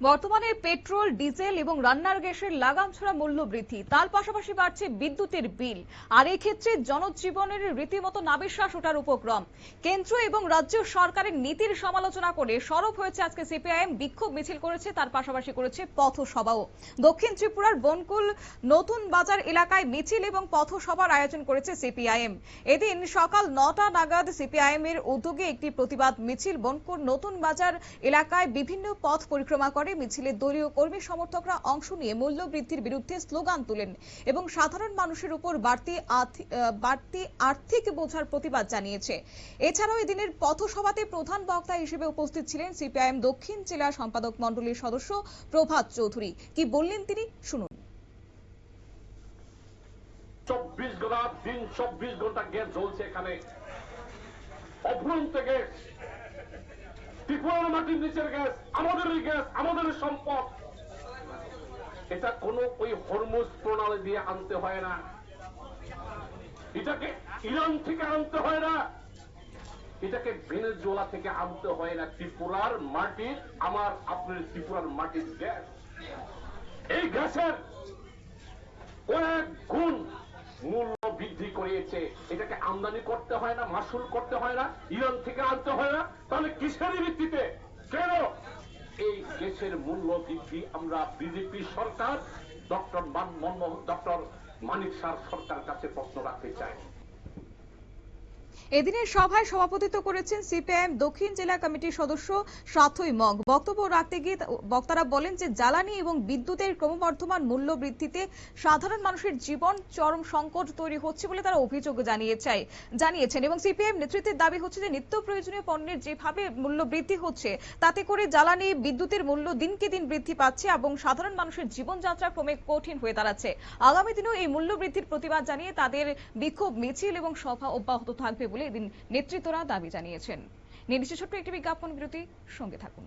বর্তমানে petrol, diesel এবং রান্নার গ্যাসের লাগামছড়া মূল্য বৃদ্ধি, তার পাশাপাশি বাড়ছে বিদ্যুতের বিল। আর এই ক্ষেত্রে জনজীবনের রীতিমতো নাবিশ্বাস ওঠার উপক্রম। কেন্দ্র এবং রাজ্য সরকারের নীতির সমালোচনা করে সরব হয়েছে আজকে সিপিআইএম। বিক্ষোভ মিছিল করেছে, তার পাশাপাশি করেছে পথসভাও। দক্ষিণ ত্রিপুরার বনকুল নতুন বাজার এলাকায় মিছিল এবং পথসভার আয়োজন করেছে সিপিআইএম। এদিন সকাল 9টা নাগাদ সিপিআইএম এর উদ্যোগে একটি প্রতিবাদ মিছিল বনকুল নতুন বাজার এলাকায় বিভিন্ন পথ পরিক্রমা করে। মিছিলে দলীয় কর্মী সমর্থকরা অংশ নিয়ে মূল্য বৃদ্ধির বিরুদ্ধে স্লোগান তোলেন এবং সাধারণ মানুষের উপর বাড়তি আর্থিক বোঝার প্রতিবাদ জানিয়েছে। এছাড়াও এদিনের পথসভাতে প্রধান বক্তা হিসেবে উপস্থিত ছিলেন সিপিআইএম দক্ষিণ জেলা সম্পাদক মণ্ডলীর সদস্য প্রভাত চৌধুরী। কি বললেন তিনি, শুনুন। 24 ঘন্টা গ্যাস জ্বলছে এখানে, অফুরন্ত গ্যাস, ত্রিপুরার মাটির নিচের গ্যাস, আমাদেরই গ্যাস, আমাদের সম্পদ। এটা কোন ওই হরমুজ প্রণালী দিয়ে আনতে হয় না, এটাকে ইরান থেকে আনতে হয় না, এটাকে ভেনেজুয়েলা থেকে আনতে হয় না। ত্রিপুরার মাটির, আমার আপনার ত্রিপুরার মাটির গ্যাস, এই গ্যাসের কয়েক গুণ মূল্য বৃদ্ধি করিয়েছে। এটাকে আমদানি করতে হয় না, মাসুল করতে হয় না, ইরান থেকে আনতে হয় না। তাহলে কিসের ভিত্তিতে, কেন এই গ্যাসের মূল্য বৃদ্ধি আমরা বিজেপি সরকার, ডক্টর মানিক সার সরকার কাছে প্রশ্ন রাখতে চাই। এদিনের সভায় সভাপতিত্ব করেছেন সিপিআইএম দক্ষিণ জেলা কমিটির সদস্য সাথই মগ। বক্তব্য রাখতে গিয়ে বক্তারা বলেন যে জ্বালানি এবং বিদ্যুতের ক্রমবর্ধমান মূল্য বৃদ্ধিতে সাধারণ মানুষের জীবন চরম সংকট তৈরি হচ্ছে বলে তারা অভিযোগ জানিয়েছেন এবং সিপিআইএম নেতৃত্বের দাবি হচ্ছে যে নিত্য প্রয়োজনীয় পণ্যের যেভাবে মূল্য বৃদ্ধি হচ্ছে তাতে করে জ্বালানি বিদ্যুতের মূল্য দিনকে দিন বৃদ্ধি পাচ্ছে এবং সাধারণ মানুষের জীবনযাত্রা ক্রমে কঠিন হয়ে দাঁড়াচ্ছে। আগামী দিনেও এই মূল্য বৃদ্ধির প্রতিবাদ জানিয়ে তাদের বিক্ষোভ মিছিল এবং সভা অব্যাহত থাকবে বলে এদিন নেতৃত্বরা দাবি জানিয়েছেন। নির্দিষ্ট ছোট্ট একটি বিজ্ঞাপন বিরতি, সঙ্গে থাকুন।